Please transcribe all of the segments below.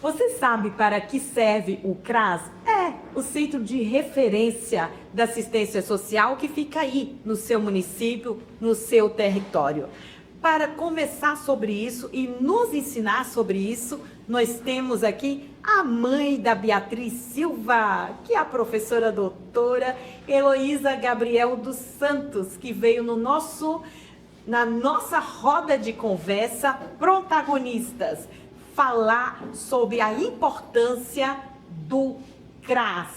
Você sabe para que serve o CRAS? É o Centro de Referência da Assistência Social que fica aí no seu município, no seu território. Para conversar sobre isso e nos ensinar sobre isso, nós temos aqui a mãe da Beatriz Silva, que é a professora doutora Heloísa Gabriel dos Santos, que veio na nossa roda de conversa protagonistas falar sobre a importância do CRAS.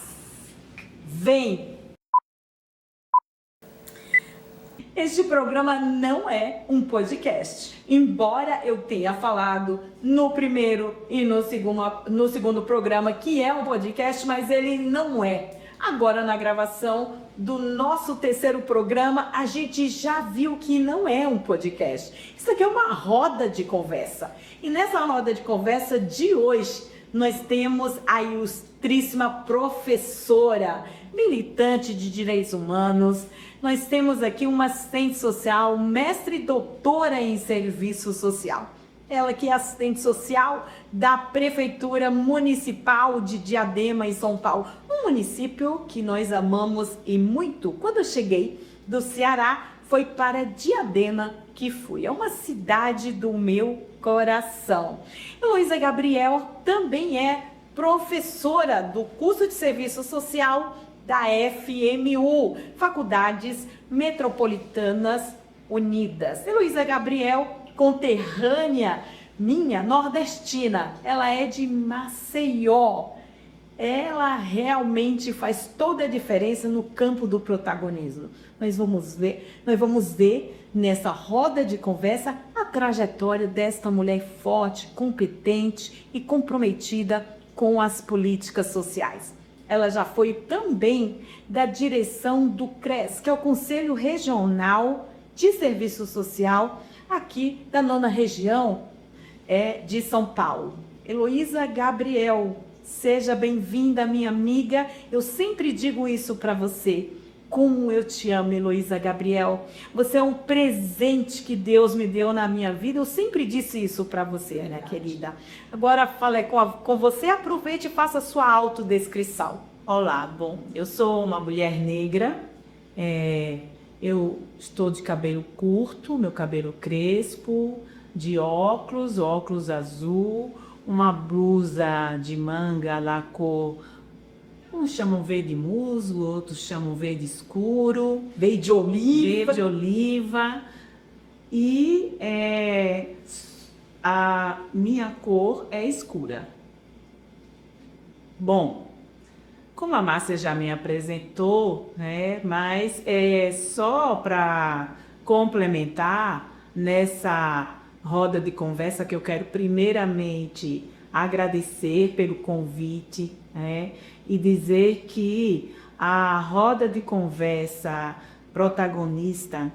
Vem! Este programa não é um podcast, embora eu tenha falado no primeiro e no segundo programa que é um podcast, mas ele não é. Agora, na gravação do nosso terceiro programa, a gente já viu que não é um podcast. Isso aqui é uma roda de conversa. E nessa roda de conversa de hoje, nós temos a ilustríssima professora, militante de direitos humanos. Nós temos aqui uma assistente social, mestre e doutora em serviço social. Ela que é assistente social da Prefeitura Municipal de Diadema, em São Paulo. Um município que nós amamos e muito. Quando eu cheguei do Ceará, foi para Diadema que fui. É uma cidade do meu coração. Heloísa Gabriel também é professora do curso de Serviço Social da FMU, Faculdades Metropolitanas Unidas. Heloísa Gabriel, conterrânea minha, nordestina, ela é de Maceió. Ela realmente faz toda a diferença no campo do protagonismo. Nós vamos ver nessa roda de conversa a trajetória desta mulher forte, competente e comprometida com as políticas sociais. Ela já foi também da direção do CRES, que é o Conselho Regional de Serviço Social, aqui da 9ª região de São Paulo. Heloísa Gabriel, seja bem-vinda, minha amiga. Eu sempre digo isso para você. Como eu te amo, Heloísa Gabriel. Você é um presente que Deus me deu na minha vida. Eu sempre disse isso para você, né, querida? Agora, falei com você, aproveite e faça a sua autodescrição. Olá, bom, eu sou uma mulher negra. Eu estou de cabelo curto, meu cabelo crespo, de óculos azul, uma blusa de manga lá cor, uns chamam verde musgo, outros chamam verde escuro, verde oliva, e a minha cor é escura. Bom, como a Márcia já me apresentou, né, mas só para complementar nessa roda de conversa que eu quero primeiramente agradecer pelo convite, né, e dizer que a roda de conversa protagonista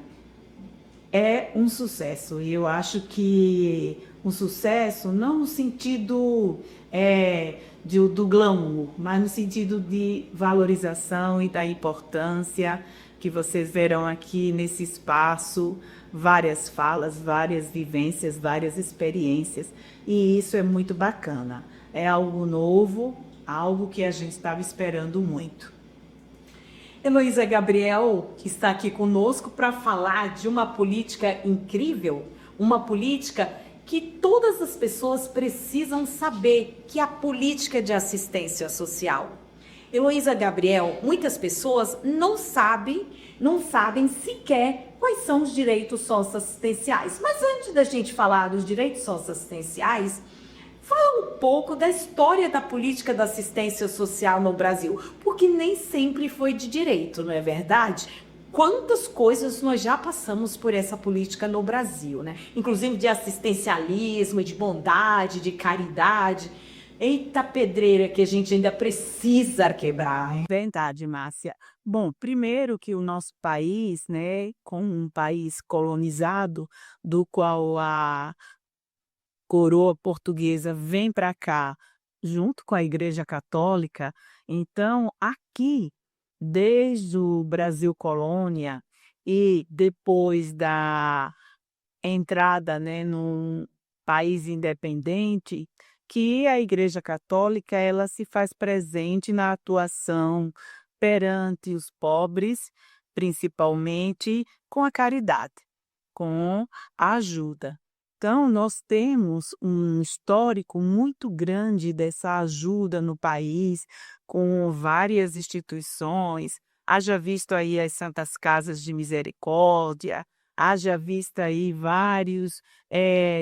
é um sucesso. E eu acho que um sucesso não no sentido do glamour, mas no sentido de valorização e da importância que vocês verão aqui nesse espaço, várias falas, várias vivências, várias experiências, e isso é muito bacana. É algo novo, algo que a gente estava esperando muito. Heloísa Gabriel, que está aqui conosco para falar de uma política incrível, uma política que todas as pessoas precisam saber, que é a política de assistência social. Heloísa Gabriel, muitas pessoas não sabem sequer quais são os direitos socioassistenciais. Mas antes da gente falar dos direitos socioassistenciais, fala um pouco da história da política da assistência social no Brasil, porque nem sempre foi de direito, não é verdade? Quantas coisas nós já passamos por essa política no Brasil, né? Inclusive de assistencialismo, de bondade, de caridade. Eita pedreira que a gente ainda precisa quebrar, hein? Verdade, Márcia. Bom, primeiro que o nosso país, né, como um país colonizado, do qual a coroa portuguesa vem para cá, junto com a Igreja Católica, então aqui, desde o Brasil colônia e depois da entrada, né, num país independente, que a Igreja Católica ela se faz presente na atuação perante os pobres, principalmente com a caridade, com a ajuda. Então, nós temos um histórico muito grande dessa ajuda no país, com várias instituições, haja visto aí as Santas Casas de Misericórdia, haja visto aí vários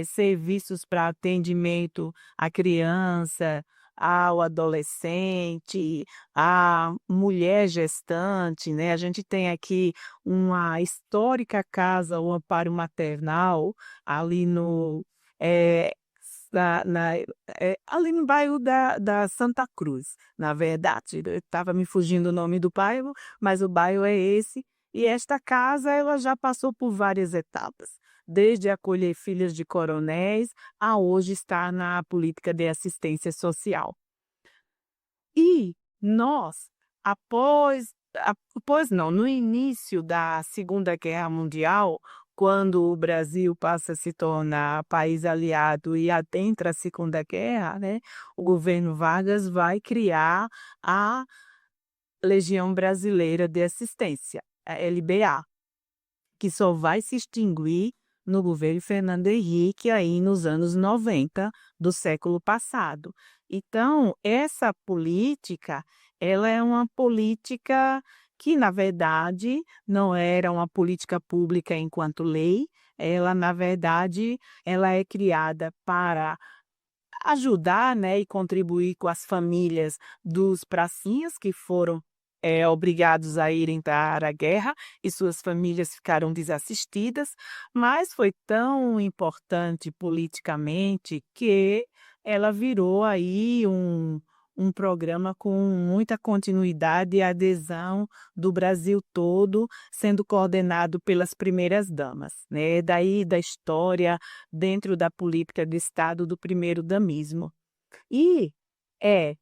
serviços para atendimento à criança, ao adolescente, à mulher gestante, né? A gente tem aqui uma histórica casa, o Amparo Maternal, ali no eh, ali no bairro da Santa Cruz, na verdade, estava me fugindo o nome do bairro, mas o bairro é esse, e esta casa ela já passou por várias etapas, desde acolher filhas de coronéis a hoje estar na política de assistência social. E nós, após não, no início da Segunda Guerra Mundial, quando o Brasil passa a se tornar país aliado e adentra a Segunda Guerra, né, o governo Vargas vai criar a Legião Brasileira de Assistência, a LBA, que só vai se extinguir no governo Fernando Henrique aí nos anos 90 do século passado. Então, essa política, ela é uma política que, na verdade, não era uma política pública enquanto lei, ela, na verdade, ela é criada para ajudar, né, e contribuir com as famílias dos pracinhas que foram obrigados a irem para a guerra e suas famílias ficaram desassistidas, mas foi tão importante politicamente que ela virou aí um programa com muita continuidade e adesão do Brasil todo, sendo coordenado pelas primeiras damas, né? Daí da história dentro da política de Estado do primeiro damismo. E é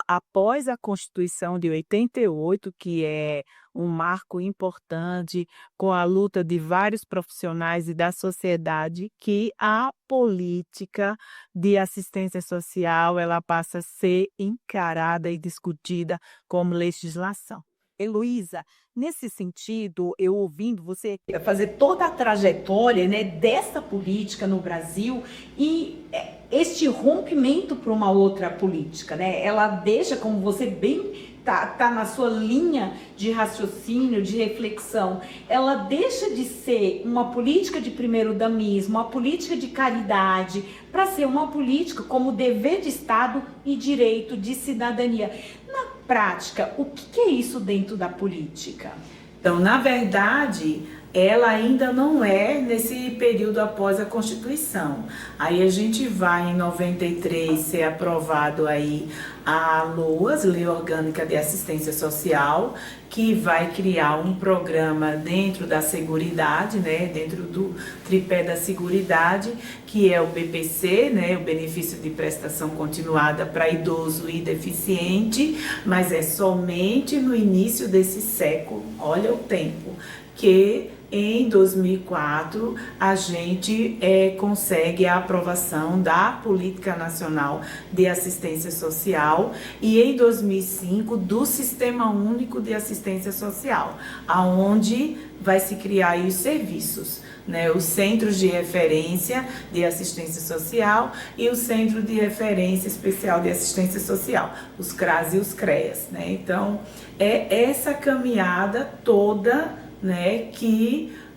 após a Constituição de 88, que é um marco importante com a luta de vários profissionais e da sociedade, que a política de assistência social ela passa a ser encarada e discutida como legislação. Heloísa, nesse sentido, eu ouvindo você fazer toda a trajetória, né, dessa política no Brasil e este rompimento para uma outra política, né? Ela deixa, como você bem tá na sua linha de raciocínio, de reflexão, ela deixa de ser uma política de primeiro-damismo, uma política de caridade, para ser uma política como dever de Estado e direito de cidadania. Na prática, o que é isso dentro da política? Então, na verdade, ela ainda não é nesse período após a Constituição. Aí a gente vai em 93 ser aprovado aí a LOAS, Lei Orgânica de Assistência Social, que vai criar um programa dentro da Seguridade, né, dentro do tripé da Seguridade, que é o BPC, né, o Benefício de Prestação Continuada para idoso e deficiente, mas é somente no início desse século, olha o tempo, que em 2004 a gente consegue a aprovação da Política Nacional de Assistência Social e em 2005 do Sistema Único de Assistência Social, aonde vai se criar aí os serviços, né, os Centros de Referência de Assistência Social e o Centro de Referência Especial de Assistência Social, os CRAS e os CREAS, né? Então, é essa caminhada toda, né,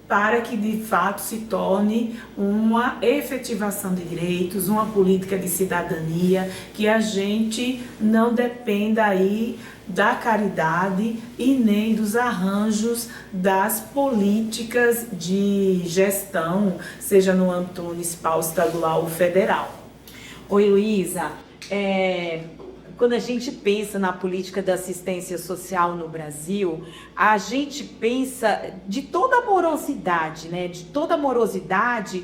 para que de fato se torne uma efetivação de direitos, uma política de cidadania, que a gente não dependa aí da caridade e nem dos arranjos das políticas de gestão, seja no âmbito municipal, estadual ou federal. Oi, Luísa, quando a gente pensa na política da assistência social no Brasil, a gente pensa de toda a morosidade, né? De toda a morosidade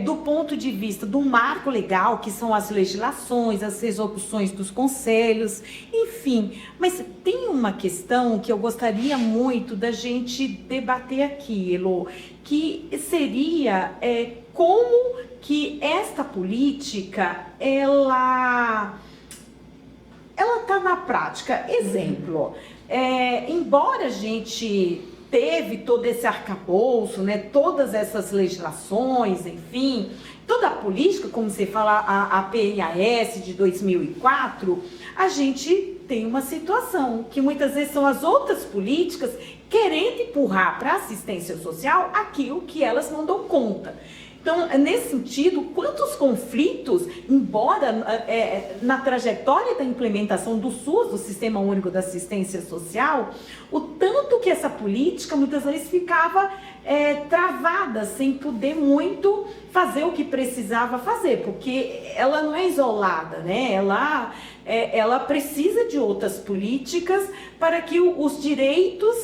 do ponto de vista do marco legal, que são as legislações, as resoluções dos conselhos, enfim. Mas tem uma questão que eu gostaria muito da gente debater aqui, Elo, que seria como que esta política, ela está na prática. Exemplo, embora a gente teve todo esse arcabouço, né, todas essas legislações, enfim, toda a política, como você fala, a PNAS de 2004, a gente tem uma situação que muitas vezes são as outras políticas querendo empurrar para a assistência social aquilo que elas não dão conta. Então, nesse sentido, quantos conflitos, embora na trajetória da implementação do SUS, do Sistema Único da Assistência Social, o tanto que essa política muitas vezes ficava travada, sem poder muito fazer o que precisava fazer, porque ela não é isolada, né? Ela precisa de outras políticas para que os direitos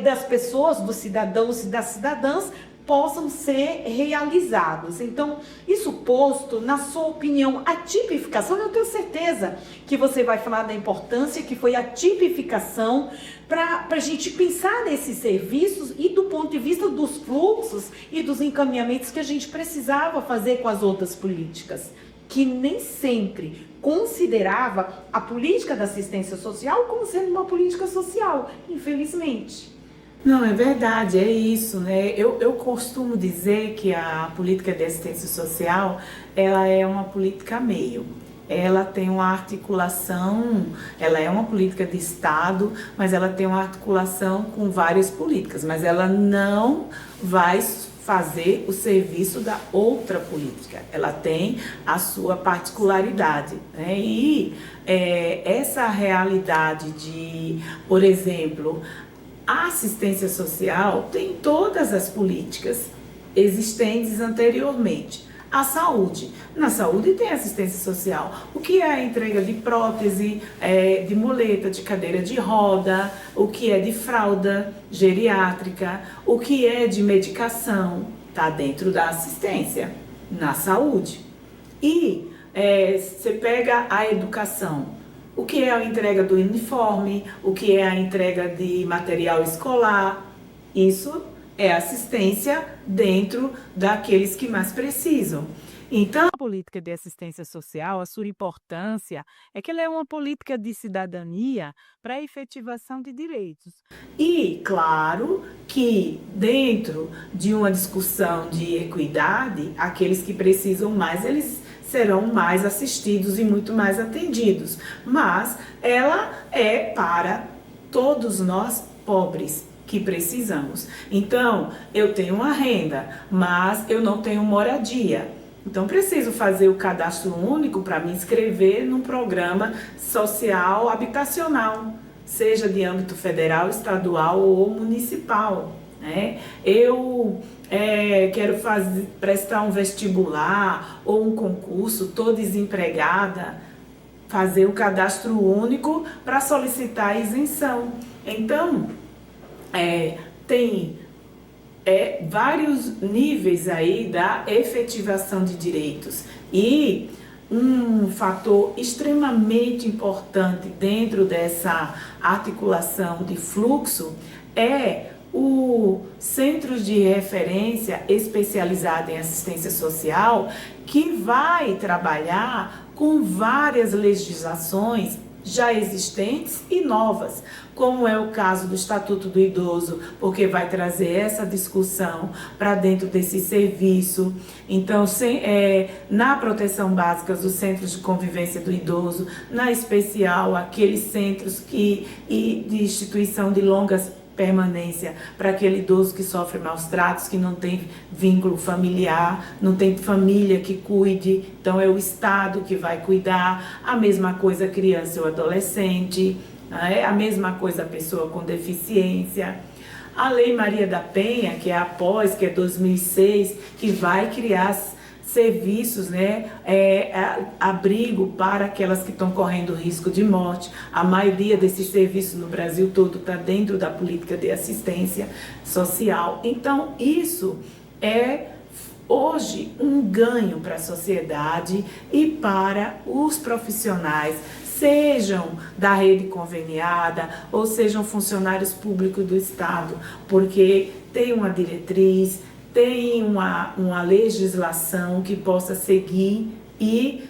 das pessoas, dos cidadãos e das cidadãs, possam ser realizados. Então, isso posto, na sua opinião, a tipificação, eu tenho certeza que você vai falar da importância que foi a tipificação para a gente pensar nesses serviços e do ponto de vista dos fluxos e dos encaminhamentos que a gente precisava fazer com as outras políticas, que nem sempre considerava a política da assistência social como sendo uma política social, infelizmente. Não, é verdade, é isso, né? Eu costumo dizer que a política de assistência social, ela é uma política meio. Ela tem uma articulação, ela é uma política de Estado, mas ela tem uma articulação com várias políticas, mas ela não vai fazer o serviço da outra política. Ela tem a sua particularidade, né? E essa realidade de, por exemplo, a assistência social tem todas as políticas existentes anteriormente. A saúde. Na saúde tem assistência social. O que é a entrega de prótese, de muleta, de cadeira de roda, o que é de fralda geriátrica, o que é de medicação, está dentro da assistência, na saúde. E você pega a educação. O que é a entrega do uniforme, o que é a entrega de material escolar, isso é assistência dentro daqueles que mais precisam. Então, A política de assistência social, a sua importância é que ela é uma política de cidadania para a efetivação de direitos. e claro que dentro de uma discussão de equidade, aqueles que precisam mais, eles serão mais assistidos e muito mais atendidos. Mas ela é para todos nós pobres que precisamos. Então, eu tenho uma renda, mas eu não tenho moradia. Então, preciso fazer o cadastro único para me inscrever num programa social habitacional, seja de âmbito federal, estadual ou municipal, né? Eu quero prestar um vestibular ou um concurso, estou desempregada, fazer o cadastro único para solicitar a isenção. Então, tem vários níveis aí da efetivação de direitos. E um fator extremamente importante dentro dessa articulação de fluxo é o Centro de Referência Especializado em Assistência Social, que vai trabalhar com várias legislações já existentes e novas, como é o caso do Estatuto do Idoso, porque vai trazer essa discussão para dentro desse serviço. Então, na proteção básica dos centros de convivência do idoso, na especial aqueles centros de instituição de longas permanência para aquele idoso que sofre maus tratos, que não tem vínculo familiar, não tem família que cuide, então é o Estado que vai cuidar. A mesma coisa a criança ou adolescente, a mesma coisa a pessoa com deficiência. A Lei Maria da Penha, que é a pós, que é 2006, que vai criar serviços, né, abrigo para aquelas que estão correndo risco de morte. A maioria desses serviços no Brasil todo está dentro da política de assistência social. Então, isso é hoje um ganho para a sociedade e para os profissionais, sejam da rede conveniada ou sejam funcionários públicos do Estado, porque tem uma diretriz, tem uma legislação que possa seguir e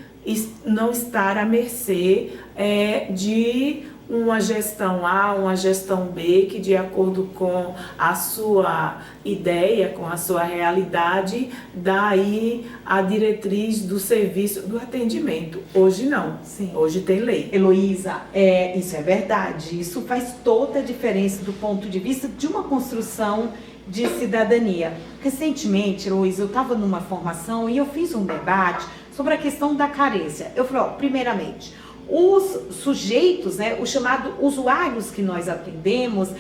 não estar à mercê de uma gestão A, uma gestão B, que de acordo com a sua ideia, com a sua realidade, dá aí a diretriz do serviço, do atendimento. Hoje não. Sim. Hoje tem lei. Heloísa, isso é verdade. Isso faz toda a diferença do ponto de vista de uma construção de cidadania. Recentemente, Heloísa, eu estava numa formação e eu fiz um debate sobre a questão da carência. Eu falei, primeiramente, os sujeitos, os chamados usuários que nós atendemos,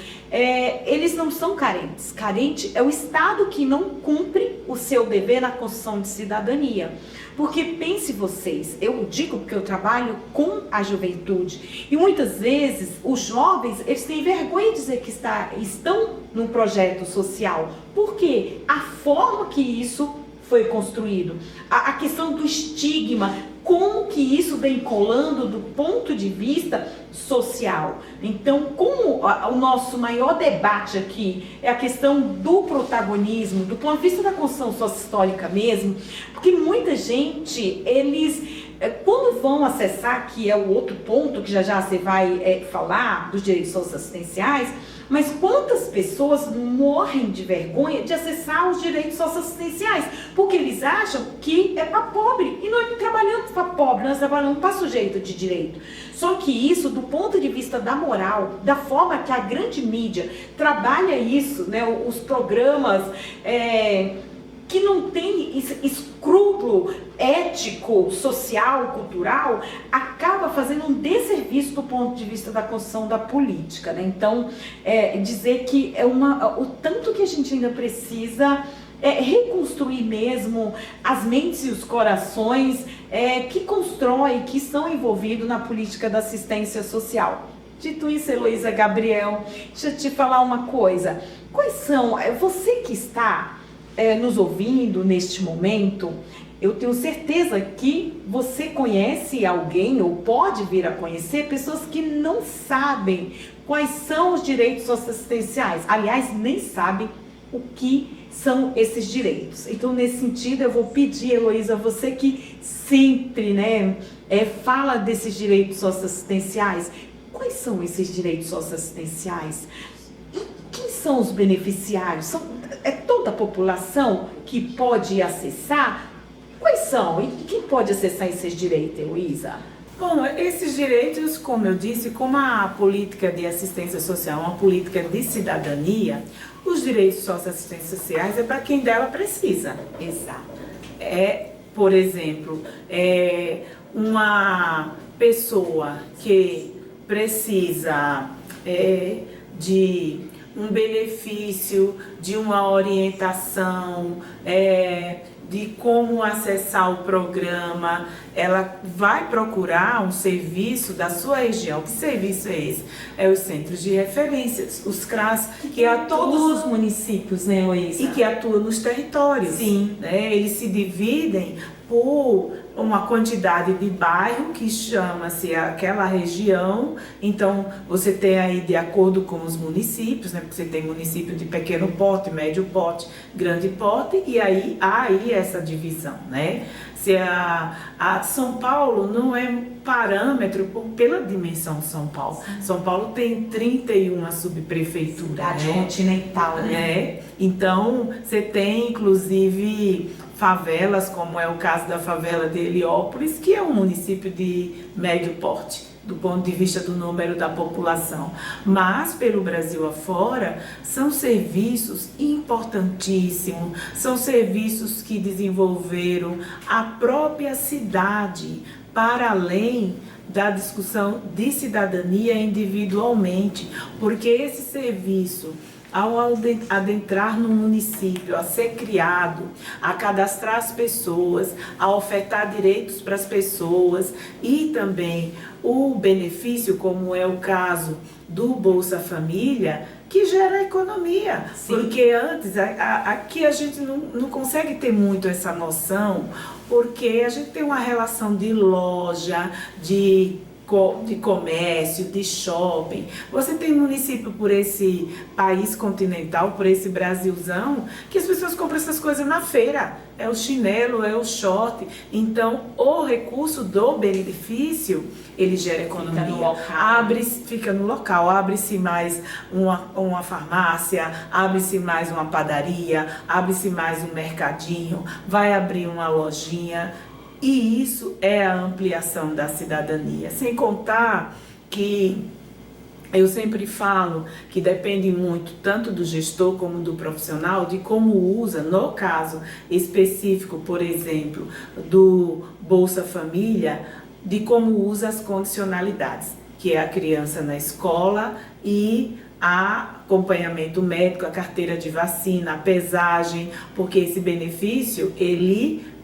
eles não são carentes. Carente é o Estado que não cumpre o seu dever na construção de cidadania. Porque pense vocês, eu digo porque eu trabalho com a juventude e muitas vezes os jovens, eles têm vergonha de dizer que estão num projeto social. Por quê? A forma que isso foi construído, a questão do estigma, como que isso vem colando do ponto de vista social. Então, como o nosso maior debate aqui é a questão do protagonismo, do ponto de vista da construção sociohistórica mesmo, porque muita gente, eles, quando vão acessar, que é o outro ponto que já você vai falar, dos direitos socioassistenciais, mas quantas pessoas morrem de vergonha de acessar os direitos socioassistenciais? Porque eles acham que é para pobre. E nós não trabalhamos para pobre, nós trabalhamos para sujeito de direito. Só que isso, do ponto de vista da moral, da forma que a grande mídia trabalha isso, os programas que não tem escrúpulo ético, social, cultural, acaba fazendo um desserviço do ponto de vista da construção da política, Então, dizer que o tanto que a gente ainda precisa reconstruir mesmo as mentes e os corações que constroem, que estão envolvidos na política da assistência social. Dito isso, Heloísa, Gabriel, deixa eu te falar uma coisa. Quais são, você que está nos ouvindo neste momento, eu tenho certeza que você conhece alguém ou pode vir a conhecer pessoas que não sabem quais são os direitos socioassistenciais. Aliás, nem sabem o que são esses direitos. Então, nesse sentido, eu vou pedir, Heloísa, você que sempre fala desses direitos socioassistenciais, quais são esses direitos socioassistenciais? E quem são os beneficiários? É toda a população que pode acessar? Quais são? E quem pode acessar esses direitos, Heloísa? Bom, esses direitos, como eu disse, como a política de assistência social é uma política de cidadania, os direitos socioassistenciais é para quem dela precisa. Exato. Por exemplo, uma pessoa que precisa de um benefício, de uma orientação, de como acessar o programa, ela vai procurar um serviço da sua região. Que serviço é esse? É os centros de referências, os CRAS, que atuam todos os municípios, Heloísa? E que atuam nos territórios. Sim. Eles se dividem por uma quantidade de bairro que chama-se aquela região. Então, você tem aí de acordo com os municípios, porque você tem município de pequeno porte, médio porte, grande porte, e aí há aí essa divisão, Se a São Paulo não é parâmetro pela dimensão de São Paulo. São Paulo tem 31 subprefeituras. Cidade continental, Então, você tem, inclusive, favelas, como é o caso da favela de Heliópolis, que é um município de médio porte, do ponto de vista do número da população. Mas, pelo Brasil afora, são serviços importantíssimos, são serviços que desenvolveram a própria cidade, para além da discussão de cidadania individualmente, porque esse serviço, ao adentrar no município, a ser criado, a cadastrar as pessoas, a ofertar direitos para as pessoas e também o benefício, como é o caso do Bolsa Família, que gera economia. Sim. Porque antes, aqui a gente não consegue ter muito essa noção, porque a gente tem uma relação de loja, de de comércio, de shopping. Você tem município por esse país continental, por esse Brasilzão, que as pessoas compram essas coisas na feira. É o chinelo, é o short. Então, o recurso do benefício, ele gera economia. Fica no local. Abre-se mais uma farmácia, abre-se mais uma padaria, abre-se mais um mercadinho, vai abrir uma lojinha. E isso é a ampliação da cidadania. Sem contar que eu sempre falo que depende muito tanto do gestor como do profissional de como usa, no caso específico, por exemplo, do Bolsa Família, de como usa as condicionalidades, que é a criança na escola e acompanhamento médico, a carteira de vacina, a pesagem, porque esse benefício, ele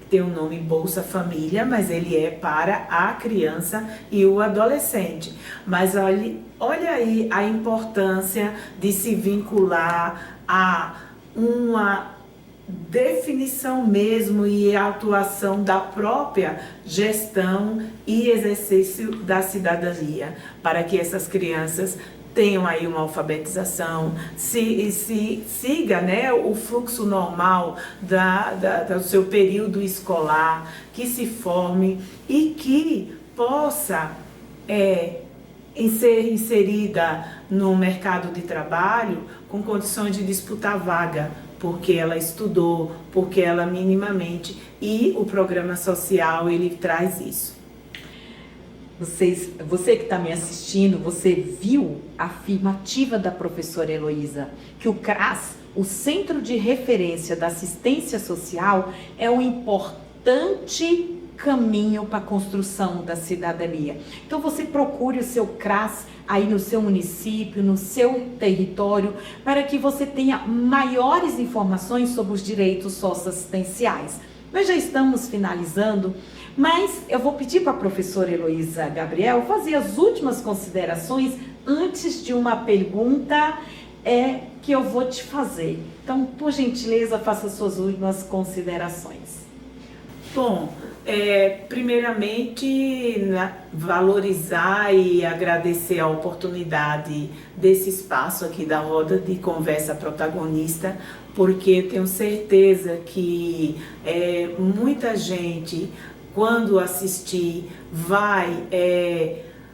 tem o nome Bolsa Família, mas ele é para a criança e o adolescente. Mas olha aí a importância de se vincular a uma definição mesmo e a atuação da própria gestão e exercício da cidadania, para que essas crianças tenham aí uma alfabetização, siga, né, o fluxo normal do seu período escolar, que se forme e que possa ser inserida no mercado de trabalho com condições de disputar vaga, porque ela estudou, porque ela minimamente, e o programa social ele traz isso. Você que está me assistindo, você viu a afirmativa da professora Heloísa, que o CRAS, o Centro de Referência da Assistência Social, é um importante caminho para a construção da cidadania. Então você procure o seu CRAS aí no seu município, no seu território, para que você tenha maiores informações sobre os direitos socioassistenciais. Nós já estamos finalizando, mas eu vou pedir para a professora Heloísa Gabriel fazer as últimas considerações antes de uma pergunta que eu vou te fazer. Então, por gentileza, faça suas últimas considerações. Bom, primeiramente, valorizar e agradecer a oportunidade desse espaço aqui da roda de conversa protagonista, porque tenho certeza que muita gente, quando assistir, vai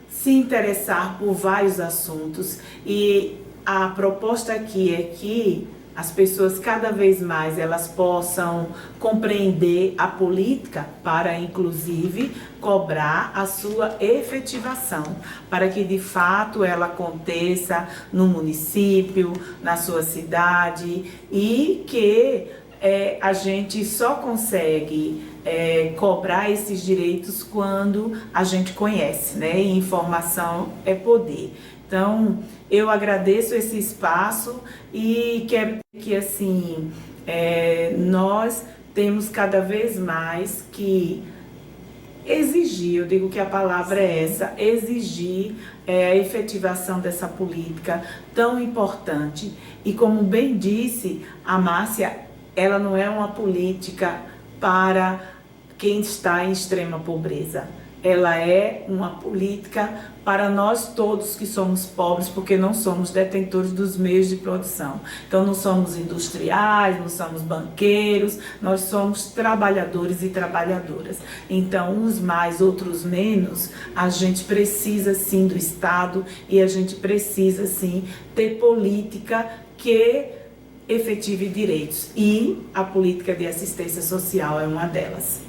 se interessar por vários assuntos, e a proposta aqui é que as pessoas cada vez mais elas possam compreender a política para, inclusive, cobrar a sua efetivação, para que de fato ela aconteça no município, na sua cidade, e que a gente só consegue cobrar esses direitos quando a gente conhece, né? E informação é poder. Então, eu agradeço esse espaço e quero que assim, nós temos cada vez mais que exigir, eu digo que a palavra é essa, exigir a efetivação dessa política tão importante. E como bem disse a Márcia, ela não é uma política para quem está em extrema pobreza. Ela é uma política para nós todos que somos pobres, porque não somos detentores dos meios de produção. Então não somos industriais, não somos banqueiros, nós somos trabalhadores e trabalhadoras. Então uns mais, outros menos, a gente precisa sim do Estado e a gente precisa sim ter política que efetive direitos. E a política de assistência social é uma delas.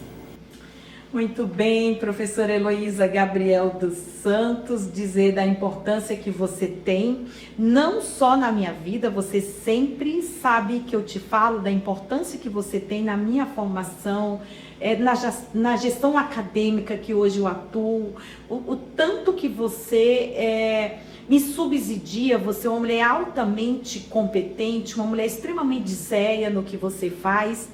Muito bem, professora Heloísa Gabriel dos Santos, dizer da importância que você tem, não só na minha vida, você sempre sabe que eu te falo da importância que você tem na minha formação, na gestão acadêmica que hoje eu atuo, o tanto que você me subsidia. Você é uma mulher altamente competente, uma mulher extremamente séria no que você faz.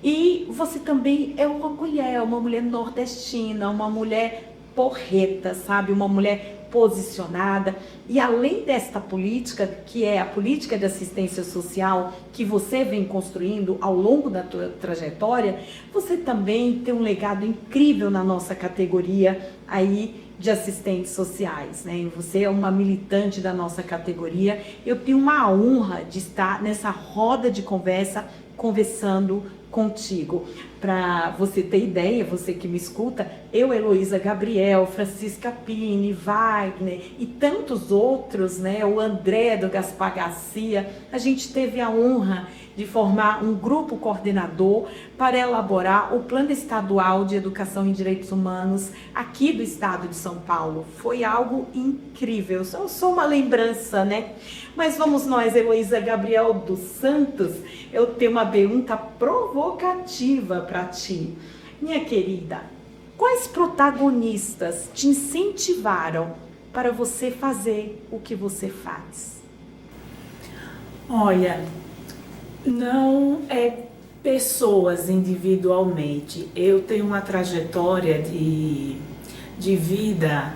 E você também é uma mulher nordestina, uma mulher porreta, sabe? Uma mulher posicionada. E além desta política, que é a política de assistência social que você vem construindo ao longo da tua trajetória, você também tem um legado incrível na nossa categoria aí, de assistentes sociais, né? Você é uma militante da nossa categoria. Eu tenho uma honra de estar nessa roda de conversa, conversando contigo. Para você ter ideia, você que me escuta, eu, Heloísa Gabriel, Francisca Pini, Wagner e tantos outros, né? O André do Gaspar Garcia, a gente teve a honra de formar um grupo coordenador para elaborar o Plano Estadual de Educação em Direitos Humanos aqui do estado de São Paulo. Foi algo incrível, só uma lembrança, né? Mas vamos nós, Heloísa Gabriel dos Santos, eu tenho uma pergunta provocativa para ti. Minha querida, quais protagonistas te incentivaram para você fazer o que você faz? Olha, não é pessoas individualmente. Eu tenho uma trajetória de vida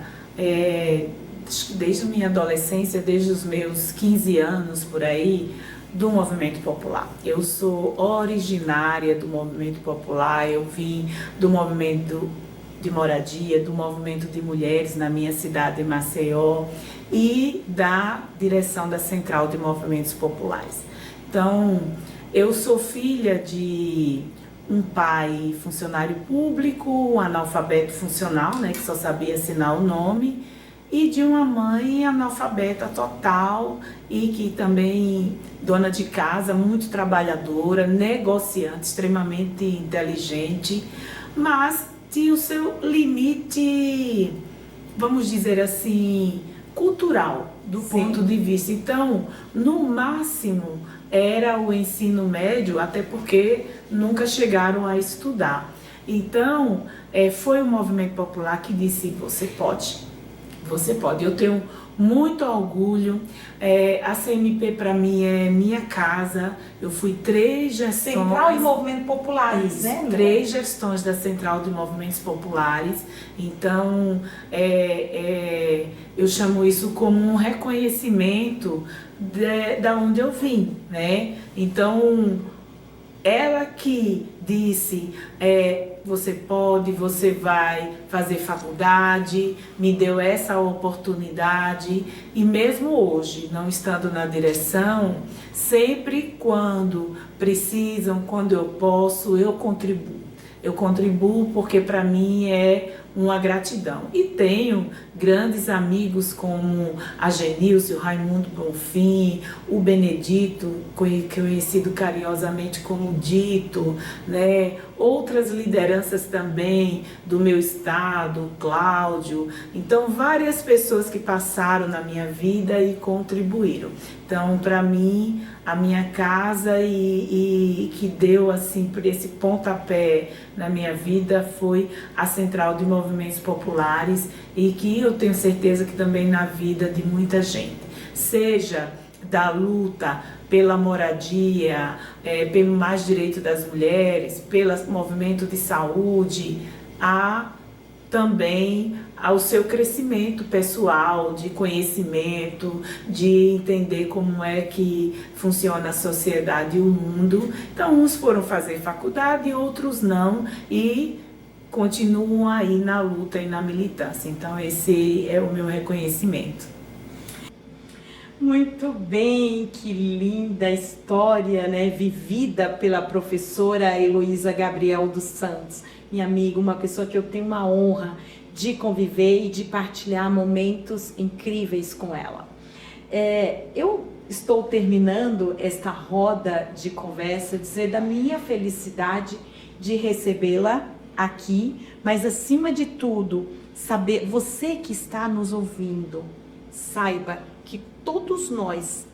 desde a minha adolescência, desde os meus 15 anos por aí, do movimento popular. Eu sou originária do movimento popular, eu vim do movimento de moradia, do movimento de mulheres na minha cidade de Maceió e da direção da Central de Movimentos Populares. Então, eu sou filha de um pai funcionário público, um analfabeto funcional, né, que só sabia assinar o nome, e de uma mãe analfabeta total e que também dona de casa, muito trabalhadora, negociante, extremamente inteligente, mas tinha o seu limite, vamos dizer assim, cultural, do ponto de vista. Então, no máximo, era o ensino médio, até porque nunca chegaram a estudar. Então, foi o movimento popular que disse, você pode. Você pode. Eu tenho muito orgulho. A CMP para mim é minha casa. Eu fui 3 gestões. Central de Movimentos Populares, né? 3 gestões da Central de Movimentos Populares. Então, eu chamo isso como um reconhecimento da onde eu vim, né? Então, ela que disse, você pode, você vai fazer faculdade, me deu essa oportunidade, e mesmo hoje, não estando na direção, sempre quando precisam, quando eu posso, eu contribuo. Eu contribuo porque para mim é uma gratidão. E tenho grandes amigos como a Genilce, o Raimundo Bonfim, o Benedito, conhecido carinhosamente como Dito, né? Outras lideranças também do meu estado, Cláudio. Então, várias pessoas que passaram na minha vida e contribuíram. Então, para mim, a minha casa e que deu assim por esse pontapé na minha vida foi a Central de Movimentos Populares, e que eu tenho certeza que também na vida de muita gente, seja da luta pela moradia, pelo mais direito das mulheres, pelo movimento de saúde, também ao seu crescimento pessoal, de conhecimento, de entender como é que funciona a sociedade e o mundo. Então, uns foram fazer faculdade, outros não, e continuam aí na luta e na militância. Então, esse é o meu reconhecimento. Muito bem, que linda história, né, vivida pela professora Heloísa Gabriel dos Santos, minha amiga, uma pessoa que eu tenho uma honra de conviver e de partilhar momentos incríveis com ela. Eu estou terminando esta roda de conversa, dizer da minha felicidade de recebê-la aqui, mas acima de tudo, saber, você que está nos ouvindo, saiba que todos nós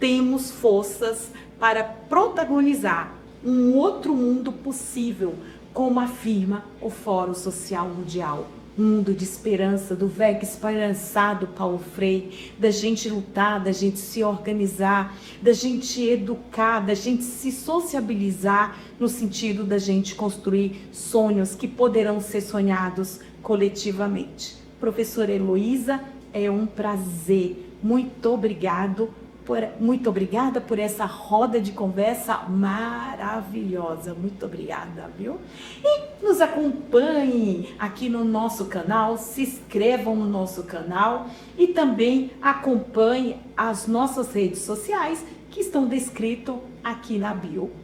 temos forças para protagonizar um outro mundo possível, como afirma o Fórum Social Mundial. Um mundo de esperança, do velho esperançado Paulo Freire, da gente lutar, da gente se organizar, da gente educar, da gente se sociabilizar, no sentido da gente construir sonhos que poderão ser sonhados coletivamente. Professora Heloísa, é um prazer. Muito obrigada por essa roda de conversa maravilhosa. Muito obrigada, viu? E nos acompanhem aqui no nosso canal, se inscrevam no nosso canal e também acompanhem as nossas redes sociais que estão descritas aqui na bio.